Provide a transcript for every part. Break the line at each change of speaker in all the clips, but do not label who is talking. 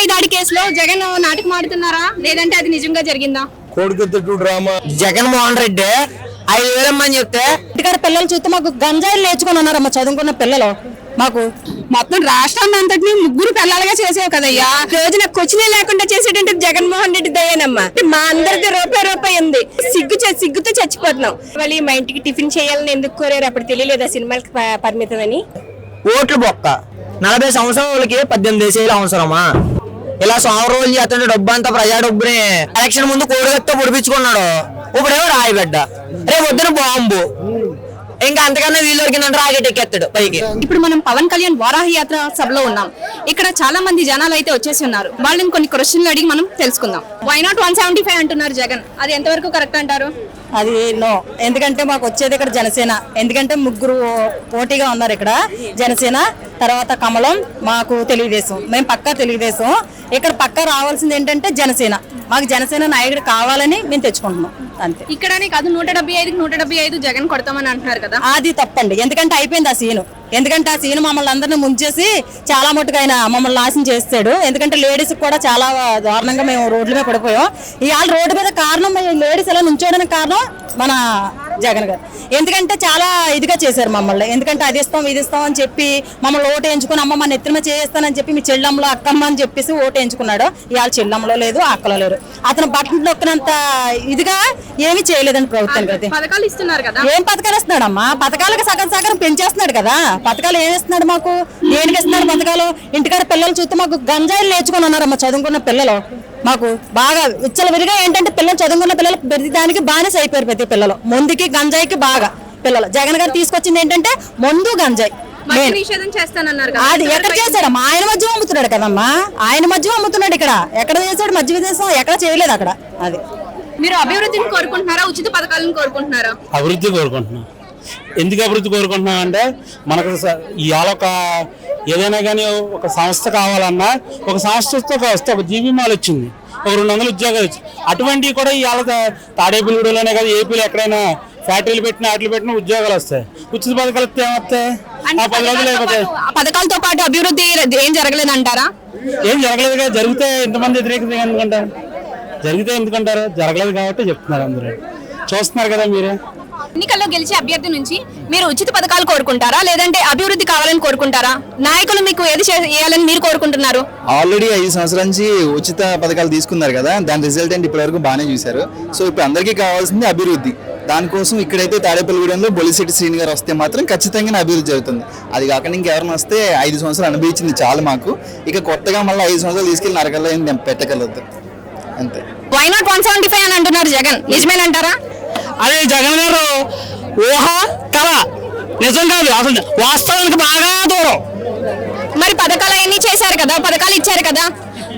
బొంబాయి దాడి కేసులో జగన్ నాటకం ఆడుతున్నారా లేదంటే అది నిజంగా జరిగిందా?
కోడికత్తు డ్రామా.
జగన్మోహన్ రెడ్డి 5,000 అమ్మని చెప్తే ఇంటికాడ పిల్లలు చూస్తే మాకు గంజాయిలు నేర్చుకుని ఉన్నారమ్మ చదువుకున్న పిల్లలు. మాకు
మొత్తం రాష్ట్రాన్ని అంతటిని ముగ్గురు పిల్లలుగా చేసావు కదయ్యా. రోజున క్వశ్చనే లేకుండా చేసేటంటే జగన్మోహన్ రెడ్డి దయ్యానమ్మా. మా అందరిది రూపాయి ఉంది. సిగ్గుతో చచ్చిపోతున్నాం. మళ్ళీ మా ఇంటికి టిఫిన్ చేయాలని ఎందుకు కోరారు? అప్పుడు తెలియలేదా సినిమాలకి పరిమితం అని?
ఓట్లు బొక్క 40 సంవత్సరాల వాళ్ళకి 18 ఏళ్ళు అవసరమా? ఇలా 100 రోజులు చేస్తుంటే డబ్బు అంతా ప్రజా డబ్బుని ఎలక్షన్ ముందు కోడిగత్తో పొడిపించుకున్నాడు. ఇప్పుడేమో రాయిబడ్డ, రేపు పొద్దున బాంబు, ఇంకా అంతకన్నా వీళ్ళు దొరికిందంటే రాకెట్ ఎక్కేస్తాడు పైకి.
ఇప్పుడు మనం పవన్ కళ్యాణ్ వారాహి యాత్ర సభలో ఉన్నాం. ఇక్కడ చాలా మంది జనాలు అయితే వచ్చేసి ఉన్నారు. వాళ్ళని కొన్ని క్వశ్చన్లు అడిగి మనం తెలుసుకుందాం. వై నాట్ 175 అంటున్నారు జగన్, అది ఎంతవరకు కరెక్ట్ అంటారు?
అది నో. ఎందుకంటే మాకు వచ్చేది ఇక్కడ జనసేన. ఎందుకంటే ముగ్గురు పోటీగా ఉన్నారు ఇక్కడ. జనసేన తర్వాత కమలం, మాకు తెలుగుదేశం. మేము పక్కా తెలుగుదేశం. ఇక్కడ పక్కా రావాల్సింది ఏంటంటే జనసేన. మాకు జనసేన నాయకుడు కావాలని మేము తెచ్చుకుంటున్నాం అంతే.
ఇక్కడనే కాదు 175కి 175 జగన్ కొడతామని అంటున్నారు కదా,
అది తప్పండి. ఎందుకంటే అయిపోయింది ఆ సీను. ఎందుకంటే ఆ సీను మమ్మల్ని అందరినీ ముంచేసి చాలా మటుకు ఆయన మమ్మల్ని నాశనం చేస్తాడు. ఎందుకంటే లేడీస్ కూడా చాలా దారుణంగా మేము రోడ్ల మీద పడిపోయాం. ఇవాళ రోడ్డు మీద కారణం లేడీస్ ఎలా నుంచోడానికి కారణం మన జగన్ గారు. ఎందుకంటే చాలా ఇదిగా చేశారు మమ్మల్ని. ఎందుకంటే అది ఇస్తాం ఇది ఇస్తాం అని చెప్పి మమ్మల్ని ఓటు ఎంచుకుని అమ్మ మన ఎత్తున చేస్తానని చెప్పి మీ చెల్లెమ్మలో అక్కమ్మ అని చెప్పేసి ఓటు ఎంచుకున్నాడు. ఇవాళ చెల్లెమ్మలో లేదు అక్కలో లేరు. అతను బట్టలు నొక్కినంత ఇదిగా ఏమీ చేయలేదండి ప్రభుత్వం.
పథకాలు ఇస్తున్నారు కదా,
ఏం పథకాలు ఇస్తున్నాడమ్మా? పథకాలకు సగం పెంచేస్తున్నాడు కదా. పథకాలు ఏమి ఇస్తున్నాడు మాకు? దేనికి ఇస్తున్నాడు పథకాలు? ఇంటికాడ పిల్లలు చూస్తే మాకు గంజాయిలు నేర్చుకుని ఉన్నారమ్మా చదువుకున్న పిల్లలు. మాకు బాగా విచ్చలవిడిగా ఏంటంటే పిల్లలు చదువుకున్న పిల్లలు ప్రతి దానికి బానిస అయిపోయారు. ప్రతి పిల్లలు ముందుకి గంజాయికి బాగా పిల్లలు. జగన్ గారు తీసుకొచ్చింది ఏంటంటే ముందు గంజాయి
నిషేధం చేస్తానన్నారు.
అది ఎక్కడ చేశాడమ్మా? ఆయన మధ్య అమ్ముతున్నాడు కదమ్మా. ఆయన మధ్య అమ్ముతున్నాడు. ఇక్కడ ఎక్కడ చేశాడు? మధ్య విదేశం ఎక్కడ చేయలేదు అక్కడ. అది
మీరు అభివృద్ధిని కోరుకుంటున్నారా, ఉచిత పథకాలను కోరుకుంటున్నారా?
అభివృద్ధి కోరుకుంటున్నాం. ఎందుకు అభివృద్ధి కోరుకుంటున్నాం అంటే మనకు ఇవాళ ఏదైనా కానీ ఒక సంస్థ కావాలన్నా ఒక సంస్థతో ఒక జీబీ మాల్ వచ్చింది, ఒక 200 ఉద్యోగాలు వచ్చింది. అటువంటివి కూడా ఇవాళ తాడేపల్లిగూడలోనే కదా, ఏపీలో ఎక్కడైనా ఫ్యాక్టరీలు పెట్టినా వాటిలో పెట్టినా ఉద్యోగాలు వస్తాయి. ఉచిత పథకాలు వస్తే ఏమొస్తాయి? ఆ 10 రోజులు అయిపోతాయి.
పథకాలతో పాటు అభివృద్ధి ఏం జరగలేదు అంటారా?
ఏం జరగలేదు కదా. జరిగితే ఇంతమంది వ్యతిరేకత ఎందుకంటారు? జరిగితే ఎందుకంటారు? జరగలేదు కాబట్టి చెప్తున్నారు. అందరూ చూస్తున్నారు కదా మీరే.
ఎన్నికల్లో గెలిచే అభ్యర్థి నుంచి మీరు ఉచిత పథకాలు కోరుకుంటారా లేదంటే అభివృద్ధి కావాలని కోరుకుంటారా? నాయకులు మీకు ఏది చేయాలని మీరు కోరుకుంటున్నారు?
ఆల్రెడీ 5 సంవత్సరాల నుంచి ఉచిత పథకాలు తీసుకున్నారు కదా, దాని రిజల్ట్ ఏంటి ఇప్పటి వరకు బాగానే చూశారు. సో ఇప్పుడు అందరికీ కావాల్సింది అభివృద్ధి. దానికోసం ఇక్కడైతే తాడేపల్లిగూడెంలో బొలిశెట్టి శ్రీని గారు వస్తే మాత్రం ఖచ్చితంగా అభివృద్ధి జరుగుతుంది. అది కాకుండా ఇంకెవరైనా వస్తే 5 సంవత్సరాలు అనుభవించింది చాలు మాకు. ఇక కొత్తగా మళ్ళీ 5 సంవత్సరాలు తీసుకెళ్ళి నరకల్లో ఏం పెట్టగలదు అంతే.
వై నాట్ 175 అని అంటున్నారు జగన్, నిజమేనంటారా?
అదే జగన్ గారు ఊహ కళ, నిజం కాదు, అసలు వాస్తవానికి బాగా దూరం.
మరి పథకాలు అవన్నీ చేశారు కదా, పథకాలు ఇచ్చారు కదా,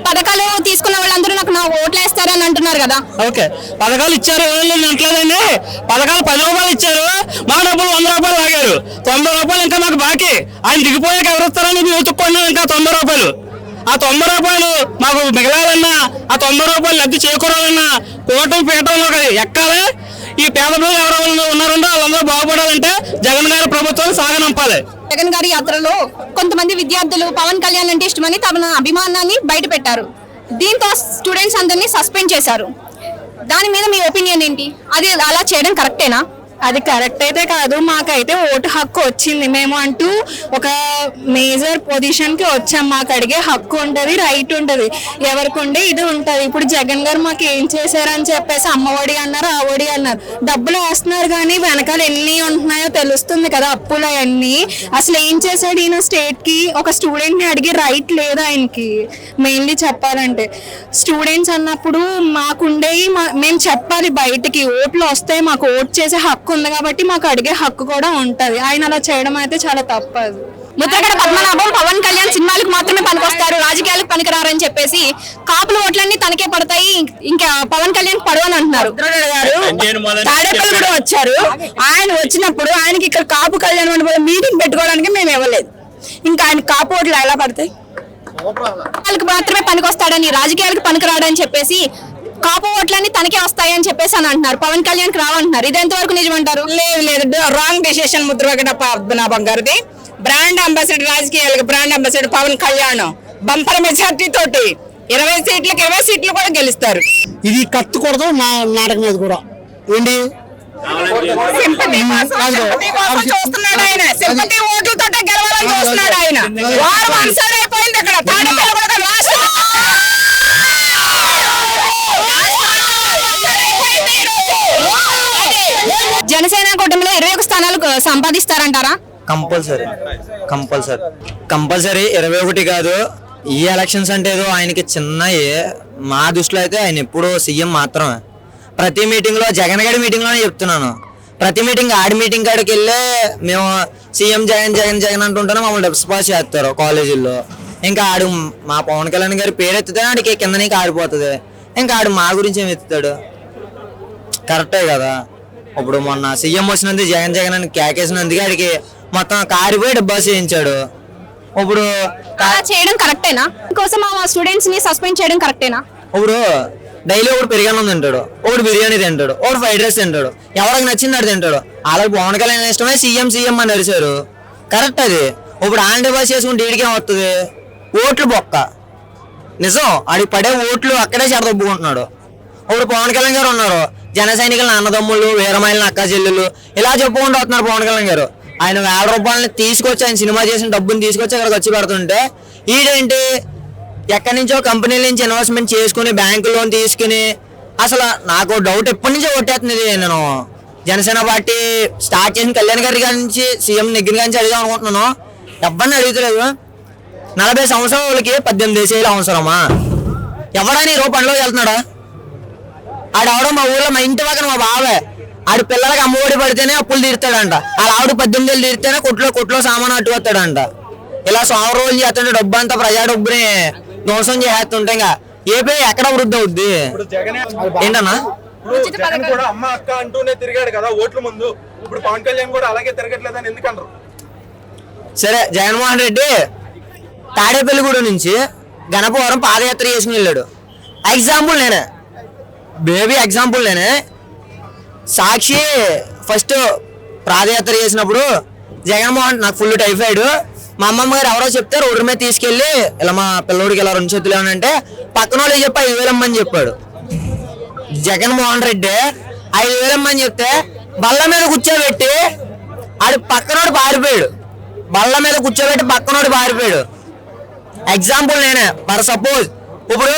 పథకాలు తీసుకున్న వాళ్ళందరూ నాకు నా ఓట్లు వేస్తారని అంటున్నారు కదా.
ఓకే, పథకాలు ఇచ్చారు అంటలేదండి. పథకాలు 10 రూపాయలు ఇచ్చారు, మా డబ్బులు 100 రూపాయలు లాగారు. 90 రూపాయలు ఇంకా మాకు బాకీ. ఆయన దిగిపోయాక ఎవరు ఇస్తారని మేము వెతుక్కున్నాం. ఇంకా 90 రూపాయలు, ఆ 90 రూపాయలు మాకు మిగలాలన్నా, ఆ 90 రూపాయలు లబ్ధి చేకూరాలన్నా కూటమి పీఠంలో ఎక్కాలి. ఈ పేద ప్రజలు ఎవరు ఉన్నారంటే వాళ్ళందరూ బాగుపడాలంటే జగన్ గారి ప్రభుత్వాన్ని సాగనంపాలి.
జగన్ గారి యాత్రలో కొంతమంది విద్యార్థులు పవన్ కళ్యాణ్ అంటే ఇష్టమని తమ అభిమానాన్ని బయట పెట్టారు. దీంతో స్టూడెంట్స్ అందరినీ సస్పెండ్ చేశారు. దాని మీద మీ ఒపీనియన్ ఏంటి? అది అలా చేయడం కరెక్టేనా?
అది కరెక్ట్ అయితే కాదు. మాకైతే ఓటు హక్కు వచ్చింది. మేము అంటూ ఒక మేజర్ పొజిషన్ కి వచ్చాం. మాకు అడిగే హక్కు ఉంటది, రైట్ ఉంటది. ఎవరికి ఉండే ఇది ఉంటది. ఇప్పుడు జగన్ గారు మాకు ఏం చేశారని చెప్పేసి అమ్మఒడి అన్నారు, ఆ ఒడి అన్నారు. డబ్బులు వేస్తున్నారు కానీ వెనకాల ఎన్ని ఉంటున్నాయో తెలుస్తుంది కదా, అప్పులు అవన్నీ. అసలు ఏం చేశాడు ఈయన స్టేట్ కి? ఒక స్టూడెంట్ ని అడిగే రైట్ లేదు ఆయనకి. మెయిన్లీ చెప్పాలంటే స్టూడెంట్స్ అన్నప్పుడు మాకుండేవి మేము చెప్పాలి బయటికి. ఓట్లు వస్తాయి, మాకు ఓట్ చేసే హక్కు ఉంది కాబట్టి మాకు అడిగే హక్కు కూడా ఉంటది. ఆయన అలా చేయడం అయితే చాలా తప్పదు.
ముద్రగడ పద్మనాభం పవన్ కళ్యాణ్ సినిమాలకు మాత్రమే పనికొస్తారు, రాజకీయాలకు పనికిరారని చెప్పేసి కాపుల ఓట్లన్నీ తనకే పడతాయి, ఇంకా పవన్ కళ్యాణ్ పడవని అంటున్నారు.
తాడేపల్లి కూడా వచ్చారు. ఆయన వచ్చినప్పుడు ఆయనకి ఇక్కడ కాపు కళ్యాణ్ మండపంలో మీటింగ్ పెట్టుకోవడానికి మేము ఇవ్వలేదు. ఇంకా ఆయన కాపు ఓట్లు ఎలా పడతాయి?
వాళ్ళకి మాత్రమే పనికొస్తాడని, రాజకీయాలకు పనికిరాడని చెప్పేసి కాపు ఓట్లన్నీ తనకే వస్తాయని చెప్పేసి అని అంటున్నారు. పవన్ కళ్యాణ్ రావంటున్నారు. ఇది ఎంతవరకు నిజమంటారు?
లేదు, రాంగ్ డెసిషన్ ముద్రగడ పద్మనాభం గారిది. బ్రాండ్ అంబాసిడర్, రాజకీయాలకు brand ambassador Pawan Kalyan bumper majority తోటి
20 సీట్లకు 20 సీట్లు కూడా గెలుస్తారు.
ఇది కత్తి కొడదాం నాటకం మీద కూడా ఏంటి
సింపతి కోసం చూస్తున్నాడు ఆయన. సింపతి ఓట్లతో గెలవాలని చూస్తున్నాడు ఆయన. వారు వన్ సైడ్ అయిపోయింది అక్కడ. తాడేపల్లి కూడా లాస్ట్
జనసేన కూటమిలో 21 స్థానాలు సంపాదిస్తారంటారా?
కంపల్సరీ 21 కాదు. ఈ ఎలక్షన్స్ అంటే ఏదో ఆయనకి చిన్నయే. మా దృష్టిలో అయితే ఆయన ఎప్పుడూ సీఎం మాత్రమే. ప్రతి మీటింగ్లో జగన్ గడి మీటింగ్లోనే చెప్తున్నాను. ప్రతి మీటింగ్ ఆడి మీటింగ్ కాడికి వెళ్ళే మేము సీఎం జగన్ జగన్ జగన్ అంటుంటేనే మమ్మల్ని డెస్పాస్ చేస్తారు కాలేజీల్లో. ఇంకా ఆడు మా పవన్ కళ్యాణ్ గారి పేరు ఎత్తితే ఆడికి కింద నీకు ఆడిపోతుంది. ఇంకా ఆడు మా గురించి ఏమి ఎత్తుతాడు? కరెక్టే కదా. ఇప్పుడు మొన్న సీఎం వచ్చినందుకు జగన్ జగన్ అని కేకేసినందుకు ఆడికి మొత్తం కారిపోయి డబ్బాస్ చేయించాడు. ఇప్పుడు
అలా చేయడం కరెక్టేనా? కోసం ఆ స్టూడెంట్స్ ని సస్పెండ్ చేయడం కరెక్టేనా?
ఇప్పుడు డైలీ ఒకడు పెరిగానం తింటాడు, ఒకడు బిర్యానీ తింటాడు, ఒకడు ఫ్రైడ్ రైస్ తింటాడు. ఎవరికి నచ్చింది అది తింటాడు. అలాగే పవన్ కళ్యాణ్ ఇష్టమే సీఎం సీఎం అని అరిచారు. కరెక్ట్ అది. ఇప్పుడు ఆన్ డిబాస్ చేసుకుంటే వీడికి ఏమవుతుంది? ఓట్లు బొక్క. నిజం, ఆడికి పడే ఓట్లు అక్కడే చెడదొబ్బుకుంటున్నాడు. ఇప్పుడు పవన్ కళ్యాణ్ గారు ఉన్నారు, జన సైనికుల అన్నదమ్ములు, వీరమహిళ అక్క చెల్లెలు ఇలా చెప్పుకుంటూ వస్తున్నారు పవన్ కళ్యాణ్ గారు. ఆయన 1000 రూపాయలని తీసుకొచ్చి ఆయన సినిమా చేసిన డబ్బుని తీసుకొచ్చి అక్కడికి వచ్చి పెడుతుంటే ఈడేంటి ఎక్కడి నుంచో కంపెనీల నుంచి ఇన్వెస్ట్మెంట్ చేసుకుని బ్యాంకు లోన్ తీసుకుని. అసలు నాకు డౌట్ ఎప్పటి నుంచో కొట్టేస్తుంది. నేను జనసేన పార్టీ స్టార్ట్ చేసిన కళ్యాణ్ గారి నుంచి సీఎం దగ్గర నుంచి అడిగాం అనుకుంటున్నాను. ఎవరిని అడుగుతలేదు. 40 సంవత్సరాల వాళ్ళకి 18 దేశాలు అవసరమా? ఎవడని రూపంలో పనిలోకి వెళ్తున్నాడా? ఆడవడం మా ఊళ్ళో మా ఇంటి పక్కన మా బావే. ఆడి పిల్లలకి అమ్మఒడి పడితేనే అప్పులు తీరుతాడంట. వాళ్ళ ఆవిడ 18 ఏళ్ళు తీరితేనే కొట్లో సామాను అట్టు వస్తాడంట. ఇలా సోమవారం రోజులు చేస్తుంటే డబ్బు అంతా ప్రజా డబ్బుని ధ్వంసం చేస్తుంటే ఇంకా ఏపీ ఎక్కడ వృద్ధి అవుద్ది? ఏంటన్నా
జగన్ కూడా అమ్మ అక్క అంటూనే తిరిగాడు కదా ఓట్ల ముందు. ఇప్పుడు పవన్ కళ్యాణ్ కూడా అలాగే తిరగట్లేదని ఎందుకంటారు?
సరే, జగన్మోహన్ రెడ్డి తాడేపల్లిగూడెం నుంచి గణపవరం పాదయాత్ర చేసుకుని వెళ్ళాడు. ఎగ్జాంపుల్ నేనే. సాక్షి ఫస్ట్ పాదయాత్ర చేసినప్పుడు జగన్మోహన్ నాకు ఫుల్ టైఫాయిడ్, మా అమ్మమ్మ గారు ఎవరో చెప్తే రోడ్డు మీద తీసుకెళ్లి ఇలా మా పిల్లోడికి ఇలా 2 చేతులు ఏమనంటే పక్కన వాళ్ళు చెప్పి 5,000 ఇమ్మని చెప్పాడు. జగన్మోహన్ రెడ్డి 5,000 ఇమ్మని చెప్తే బల్ల మీద కూర్చోబెట్టి ఆడు పక్కనోడు పారిపోయాడు. బల్ల మీద కూర్చోబెట్టి పక్కనోడు పారిపోయాడు. ఎగ్జాంపుల్ నేనే. ఫర్ సపోజ్ ఇప్పుడు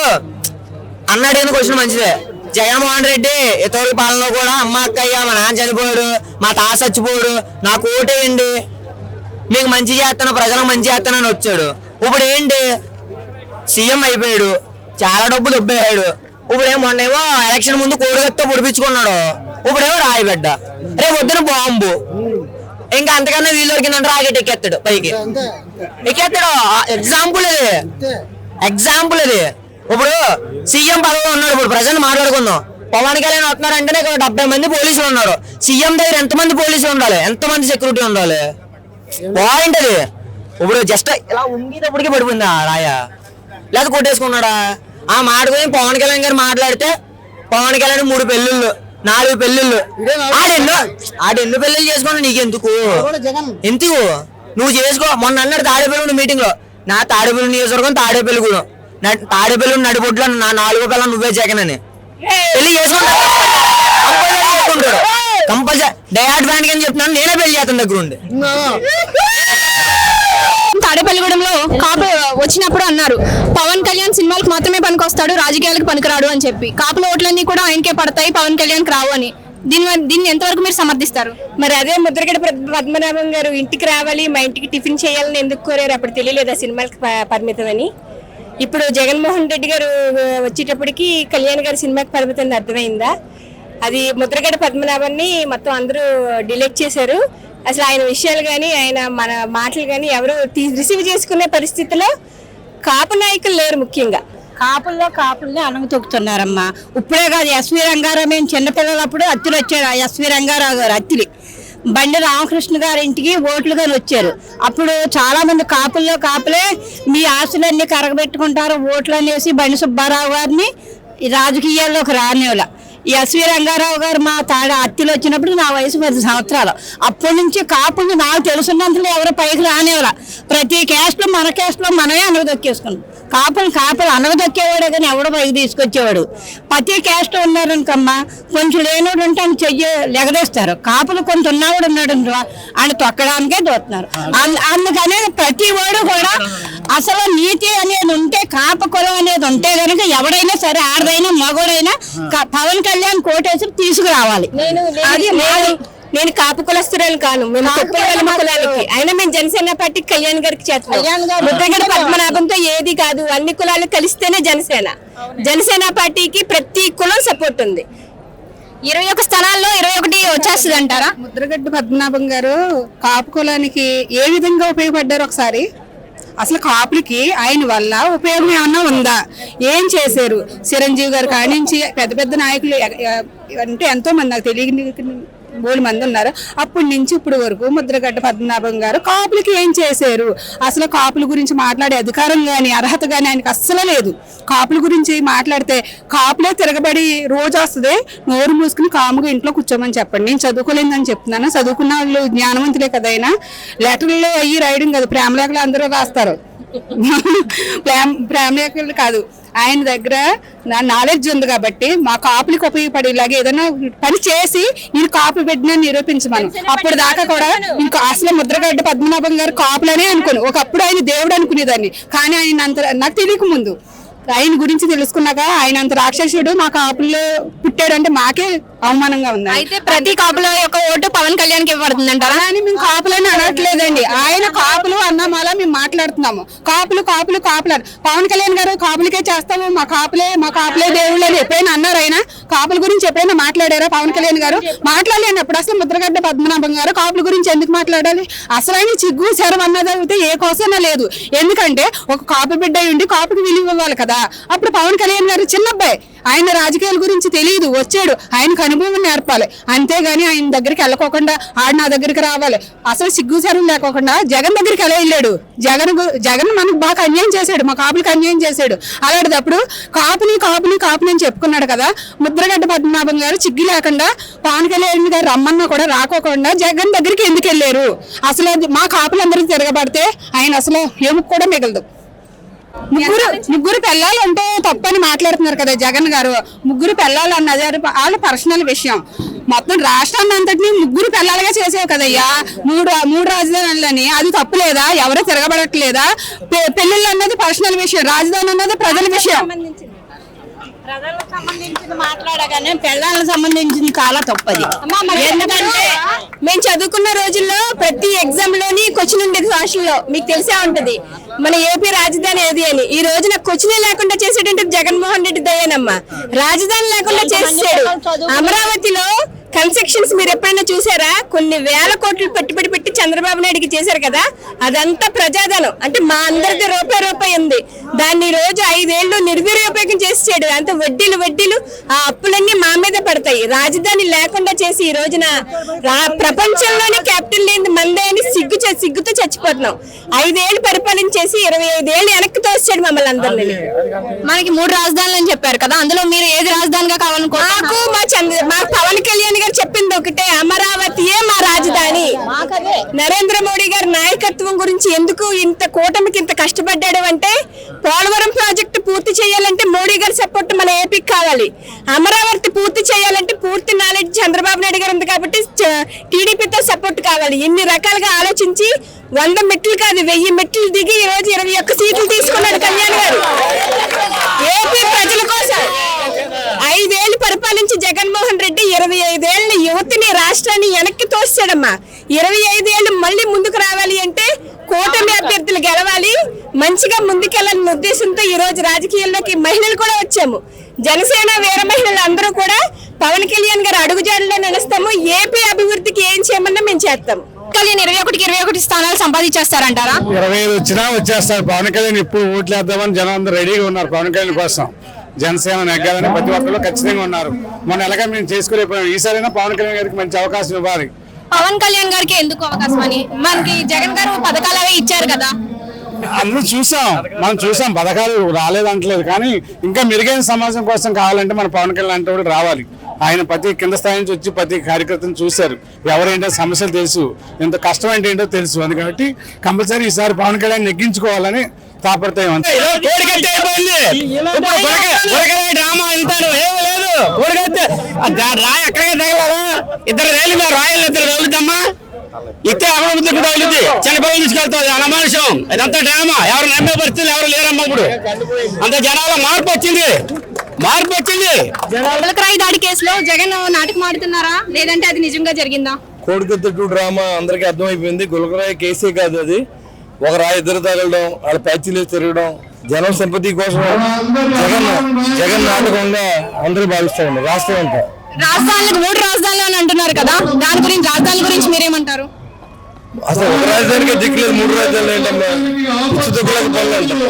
అన్నాడు క్వశ్చన్ మంచిదే. జగన్మోహన్ రెడ్డి ఇతరుల పాలనలో కూడా అమ్మ అక్కయ్య మా నాన్న చనిపోయాడు, మా తాత చచ్చిపోయాడు, నాకు ఓటేయండి, మీకు మంచి చేస్తాను, ప్రజలకు మంచి చేస్తానని వచ్చాడు. ఇప్పుడు ఏంటి? సీఎం అయిపోయాడు, చాలా డబ్బు దొబ్బేశాడు. ఇప్పుడేమో మొన్నేమో ఎలక్షన్ ముందు కోడిగత్తో పొడిపించుకున్నాడు. ఇప్పుడేమో రాయిబెడ్డ, రేపు వద్దున బాంబు. ఇంకా అంతకన్నా వీళ్ళు దొరికిందంటే రాకెట్ ఎక్కేస్తాడు పైకి. ఎక్కేస్తాడు. ఎగ్జాంపుల్ ఇది. ఇప్పుడు సీఎం పదవిలో ఉన్నాడు. ఇప్పుడు ప్రజెంట్ మాట్లాడుకుందాం. పవన్ కళ్యాణ్ వస్తున్నారంటేనే ఇక్కడ 70 మంది పోలీసులు ఉన్నారు. సీఎం దగ్గర ఎంతమంది పోలీసులు ఉండాలి? ఎంతమంది సెక్యూరిటీ ఉండాలి? పాయింట్ అది. ఇప్పుడు జస్ట్ ఇలా ఉంగేటప్పటికి పడిపోయిందా రాయ? లేదా కొట్టేసుకున్నాడా? ఆ మాటకొని పవన్ కళ్యాణ్ గారు మాట్లాడితే పవన్ కళ్యాణ్ 3 పెళ్ళిళ్ళు 4 పెళ్ళిళ్ళు ఆడెన్నో పెళ్ళిళ్ళు చేసుకున్నా నీకెందుకు? ఎందుకు నువ్వు చేసుకో? మొన్న అన్నాడు తాడేపల్లి మీటింగ్ లో, నా తాడేపల్లి నియోజకవర్గం తాడేపల్లిగూడెం, తాడేపల్లి నడిబొడ్లో నా 4 పిల్లలు నువ్వే జగన్ అని పెళ్లి చేసుకుంటాడు. కంపల్సరీ డయాడ్ బ్యాండ్ అని చెప్తున్నాను. నేనే పెళ్లి చేస్తాను దగ్గర ఉండి.
తాడేపల్లిగూడెంలో కాపు వచ్చినప్పుడు అన్నారు పవన్ కళ్యాణ్ సినిమాలకు మాత్రమే పనికొస్తాడు, రాజకీయాలకు పనికిరాడు అని చెప్పి. కాపుల ఓట్లన్నీ కూడా ఆయనకే పడతాయి, పవన్ కళ్యాణ్కి రావు అని. దీన్ని ఎంతవరకు మీరు సమర్థిస్తారు?
మరి అదే ముద్రగడ పద్మనాభం గారు ఇంటికి రావాలి, మా ఇంటికి టిఫిన్ చేయాలని ఎందుకు కోరారు? అప్పుడు తెలియలేదు ఆ సినిమాలకు పరిమితం అని. ఇప్పుడు జగన్మోహన్ రెడ్డి గారు వచ్చేటప్పటికి కళ్యాణ్ గారి సినిమాకి పరిమితం అర్థమైందా? అది ముద్రగడ పద్మనాభాన్ని మొత్తం అందరూ డిలీట్ చేశారు. అసలు ఆయన విషయాలు కానీ ఆయన మన మాటలు కానీ ఎవరు రిసీవ్ చేసుకునే పరిస్థితిలో కాపు నాయకులు లేరు. ముఖ్యంగా
కాపుల్ని అణగతొక్కుతున్నారమ్మా. ఇప్పుడే కాదు, ఎస్వి రంగారావు మేము చిన్నపిల్లలప్పుడు అత్తిలు వచ్చారు. ఎస్వి రంగారావు గారు అత్తిలి బండి రామకృష్ణ గారి ఇంటికి ఓట్లుగా వచ్చారు. అప్పుడు చాలా మంది కాపులే మీ ఆస్తులన్నీ కరగబెట్టుకుంటారు ఓట్లు అనేసి బండి సుబ్బారావు గారిని రాజకీయాల్లోకి రానివ్వాల. ఎస్వి రంగారావు గారు మా అత్తిలో వచ్చినప్పుడు నా వయసు 10 సంవత్సరాలు. అప్పటి నుంచి కాపులు నాకు తెలుసున్నంతలో ఎవరు పైకి రానివ్వాల. ప్రతి క్యాస్ట్లో మన క్యాస్ట్లో మనమే అనగదొక్కేసుకున్నాం. కాపులు అనగదొక్కేవాడు కానీ ఎవడో పైకి తీసుకొచ్చేవాడు. ప్రతి క్యాస్ట్ ఉన్నారనుకమ్మా, కొంచెం లేనోడు ఉంటే ఆయన చెయ్యి లెగదేస్తారు. కాపులు కొంత ఉన్నవాడు ఉన్నాడు ఆయన తొక్కడానికే దోస్తున్నారు. అందుకనే ప్రతి వాడు కూడా అసలు నీతి అనేది ఉంటే, కాప కులం అనేది ఉంటే కనుక ఎవడైనా సరే, ఆడదైనా మగోడైనా పవన్ కళ్యాణ్ కోటేసి తీసుకురావాలి.
నేను కాపు కులస్తురాలు కాను, మేము కులాలకి. అయినా మేము జనసేన పార్టీ కళ్యాణ్ గారికి చేస్తాం. ముద్రగడ పద్మనాభంతో ఏది కాదు, అన్ని కులాలు కలిస్తేనే జనసేన పార్టీకి ప్రతి కులం సపోర్ట్ ఉంది.
21 స్థానాల్లో 21 వచ్చేస్తుంది అంటారా?
ముద్రగడ్డ పద్మనాభం గారు కాపు కులానికి ఏ విధంగా ఉపయోగపడ్డారు ఒకసారి? అసలు కాపులకి ఆయన వల్ల ఉపయోగం ఏమన్నా ఉందా? ఏం చేశారు? చిరంజీవి గారు కానించి పెద్ద పెద్ద నాయకులు అంటే ఎంతో మంది, నాకు తెలియని 3 మంది ఉన్నారు. అప్పటి నుంచి ఇప్పుడు వరకు ముద్రగడ్డ పద్మనాభం గారు కాపులకి ఏం చేశారు? అసలు కాపుల గురించి మాట్లాడే అధికారం కానీ అర్హత కానీ ఆయనకు అస్సలు లేదు. కాపుల గురించి మాట్లాడితే కాపులే తిరగబడి రోజు వస్తుంది, నోరు మూసుకుని కాముగా ఇంట్లో కూర్చోమని చెప్పండి. నేను చదువుకోలేదని చెప్తున్నాను, చదువుకున్న వాళ్ళు జ్ఞానవంతులే కదా. అయినా లెటర్లో అయ్యి రాయడం కాదు, ప్రేమలేఖలు అందరూ రాస్తారు. ప్రేమలేఖలు కాదు, ఆయన దగ్గర నా నాలెడ్జ్ ఉంది కాబట్టి మా కాపులకు ఉపయోగపడేలాగా ఏదైనా పని చేసి నేను కాపు పెట్టిన నిరూపించమను. అప్పుడు దాకా కూడా ఇంకా అసలు ముద్రగడ్డ పద్మనాభం గారు కాపులనే అనుకోను. ఒకప్పుడు ఆయన దేవుడు అనుకునేదాన్ని, కానీ ఆయన అంత నాకు తెలియక ముందు ఆయన గురించి తెలుసుకున్నాక ఆయన అంత రాక్షసుడు మా కాపుల్లో పుట్టాడంటే మాకే అవమానంగా ఉంది.
అయితే ప్రతి కాపుల యొక్క ఓటు పవన్ కళ్యాణ్కి ఇవ్వబడుతుంది అంటారా?
కానీ మేము కాపులని అనట్లేదండి, ఆయన కాపులు అన్నామాలా మేము మాట్లాడుతున్నాము. కాపులు కాపులు కాపులు పవన్ కళ్యాణ్ గారు కాపులకే చేస్తాము, మా కాపులే దేవుళ్ళు అని ఎప్పుడైనా అన్నారు? ఆయన కాపుల గురించి ఎప్పుడైనా మాట్లాడారా పవన్ కళ్యాణ్ గారు? మాట్లాడలేను. అప్పుడు అసలు ముద్రగడ్డ పద్మనాభం గారు కాపుల గురించి ఎందుకు మాట్లాడాలి? అసలు ఆయన చిగ్గు శరం అన్నది అయితే ఏ కోసమే లేదు. ఎందుకంటే ఒక కాపు బిడ్డ ఉండి కాపుకి విలువ ఇవ్వాలి కదా. అప్పుడు పవన్ కళ్యాణ్ గారు చిన్నబ్బాయి, ఆయన రాజకీయాల గురించి తెలియదు, వచ్చాడు, ఆయనకు అనుభవం నేర్పాలి. అంతేగాని ఆయన దగ్గరికి వెళ్ళకోకుండా ఆడు నా దగ్గరికి రావాలి అసలు సిగ్గుసారం లేకోకుండా జగన్ దగ్గరికి ఎలా వెళ్ళాడు? జగన్ మనకు బాగా అన్యాయం చేశాడు, మా కాపులకు అన్యాయం చేశాడు. అలాంటిదప్పుడు కాపుని అని చెప్పుకున్నాడు కదా. ముద్రగడ్డ పద్మనాభం గారు చిగ్గు లేకుండా పవన్ కళ్యాణ్ గారు రమ్మన్నా కూడా రాకోకుండా జగన్ దగ్గరికి ఎందుకు వెళ్ళారు? అసలు మా కాపులందరికీ తిరగబడితే ఆయన అసలు ఏముకు కూడా మిగలదు. ముగ్గురు పిల్లలు అంటే తప్పని మాట్లాడుతున్నారు కదా జగన్ గారు. ముగ్గురు పిల్లలు అన్నది వాళ్ళ పర్సనల్ విషయం. మొత్తం రాష్ట్రాన్ని అంతటిని ముగ్గురు పిల్లలుగా చేసేవి కదయ్యా మూడు రాజధానులని. అది తప్పు లేదా? ఎవరో తిరగబడట్లేదా? పెళ్లిళ్ళు అన్నది పర్సనల్ విషయం, రాజధాని అన్నది ప్రజల విషయం.
ప్రజలకు సంబంధించింది మాట్లాడగానే పిల్లలకు సంబంధించింది చాలా తప్పది.
ఎందుకంటే మేము చదువుకున్న రోజుల్లో ప్రతి ఎగ్జామ్ లోని క్వశ్చన్ ఉండేది సోషల్లో, మీకు తెలిసే ఉంటది మన ఏపీ రాజధాని ఏది అని. ఈ రోజున క్వశ్చనే లేకుండా చేసేటంటే జగన్మోహన్ రెడ్డి దయ్యానమ్మా. రాజధాని లేకుండా చేసాడు. అమరావతిలో కన్స్ట్రక్షన్స్ మీరు ఎప్పుడైనా చూసారా? కొన్ని వేల కోట్లు పెట్టి చంద్రబాబు నాయుడికి చేశారు కదా, అదంతా ప్రజాధనం. అంటే మా అందరిది రూపాయి ఉంది. దాన్ని రోజు 5 ఏళ్ళు నిర్వీర్యోపయోగం చేసాడు. అంత వడ్డీలు ఆ అప్పులన్నీ మా మీద పడతాయి. రాజధాని లేకుండా చేసి ఈ రోజున ప్రపంచంలోనే క్యాపిటల్ లేని మందే అని సిగ్గుతో చచ్చిపోతున్నాం. 5 ఏళ్ళు పరిపాలించేసి 25 ఏళ్ళు వెనక్కి తోసాడు మమ్మల్ని అందరినీ.
మనకి 3 రాజధానులు అని చెప్పారు కదా, అందులో మీరు ఏది రాజధానిగా కావాలనుకో?
మా పవన్ కళ్యాణ్ గారు చెప్పింది ఒకటే, అమరావతియే మా రాజధాని. నరేంద్ర మోడీ గారి నాయకత్వం గురించి ఎందుకు ఇంత కూటమికి ఇంత కష్టపడ్డాడు అంటే, పోలవరం ప్రాజెక్టు పూర్తి చేయాలంటే మోడీ గారి సపోర్ట్ మన ఏపీకి కావాలి. అమరావతి పూర్తి చేయాలంటే పూర్తి నాలెడ్జ్ చంద్రబాబు నాయుడు గారు ఉంది కాబట్టి టీడీపీతో సపోర్ట్ కావాలి. ఇన్ని రకాలుగా ఆలోచించి 100 మెట్లు కాదు 1000 మెట్లు దిగి ఈ రోజు 21 సీట్లు తీసుకున్నాడు కళ్యాణ్ గారు ఏపీ ప్రజల కోసం. 5 ఏళ్ళు పరిపాలించి జగన్మోహన్ రెడ్డి 25 ఏళ్ళ యువతిని రాష్ట్రాన్ని వెనక్కి తోసాడమ్మా. 25 ఏళ్ళు మళ్ళీ ముందుకు రావాలి అంటే కూటమి అభ్యర్థులు గెలవాలి, మంచిగా ముందుకెళ్ళాలనే ఉద్దేశంతో ఈ రోజు రాజకీయాల్లోకి మహిళలు కూడా వచ్చాము. జనసేన వీర మహిళలు అందరూ కూడా పవన్ కళ్యాణ్ గారు అడుగుజాడలో నడుస్తాము. ఏపీ అభివృద్ధికి ఏం చేయమన్నా మేము చేస్తాము.
కళ్యాణ్ 21 స్థానాలు సంపాదించేస్తారంటారా?
25 వచ్చినా వచ్చేస్తారు. పవన్ కళ్యాణ్ ఇప్పుడు ఓట్లు వేద్దామని జనం అందరూ రెడీగా ఉన్నారు. పవన్ కళ్యాణ్ కోసం జనసేన నెగ్గాలని ప్రతి ఒక్కరు ఖచ్చితంగా ఉన్నారు. మొన్న ఎలాగ మేము చేసుకోలేకపోయాం. ఈసారైనా పవన్ కళ్యాణ్ గారికి మంచి అవకాశం ఇవ్వాలి.
పవన్ కళ్యాణ్ గారికి ఎందుకు అవకాశం అని? మనకి జగన్ గారు పథకాలు అవి ఇచ్చారు కదా,
అందరూ మనం చూసాం. పథకాలు రాలేదంటలేదు, కానీ ఇంకా మెరుగైన సమాజం కోసం కావాలంటే మన పవన్ కళ్యాణ్ అంటే కూడా రావాలి. ఆయన ప్రతి కింద స్థాయి నుంచి వచ్చి ప్రతి కార్యకర్తను చూశారు. ఎవరేంటో సమస్యలు తెలుసు, ఎంత కష్టం అంటే ఏంటో తెలుసు. అందుకని కంపల్సరీ ఈసారి పవన్ కళ్యాణ్ నెగ్గించుకోవాలని తాపడతాం.
కోడిగత్తి అయిపోయింది. గురకరాయి డ్రామా అంటారు, ఏమీ లేదు. కోడిగత్తి రాయి ఎక్కడికి తగలరా? ఇద్దరు రైలు మీద రాయలు ఇద్దరు తగులుద్దమ్మా. ఇస్తే అమరావతి కూడా తగులుద్ది, చనిపోయి తీసుకెళ్తుంది. అనమానుషం, ఇదంతా డ్రామా. ఎవరు నమ్మే పరిస్థితులు ఎవరు లేరమ్మా. ఇప్పుడు అంత జనాల మార్పు వచ్చింది.
గులకరాయి దాడి కేసులో జగన్ నాటకం ఆడుతున్నారా, లేదంటే అది నిజంగా జరిగిందా?
కోడికత్తి డ్రామా అందరికీ అర్థమైపోయింది. గులకరాయి కేసే కాదు అది. ఒక రాయి ఇద్దరు తగలడం, వాళ్ళ ప్యాచీలు తిరగడం, జనం సింపతి కోసం జగన్ నాటకంగా అందరూ భావిస్తామండి. రాష్ట్రం అంతా
రాజధానులకు 3 రాజధానులు అని అంటున్నారు కదా, దాని గురించి రాజధాని గురించి మీరేమంటారు?
అసలు ఒక రాజధానికే దిక్కులేదు, 3 రాజధానులు ఏంటమ్మా? ఉచిత పనులు అంటారు.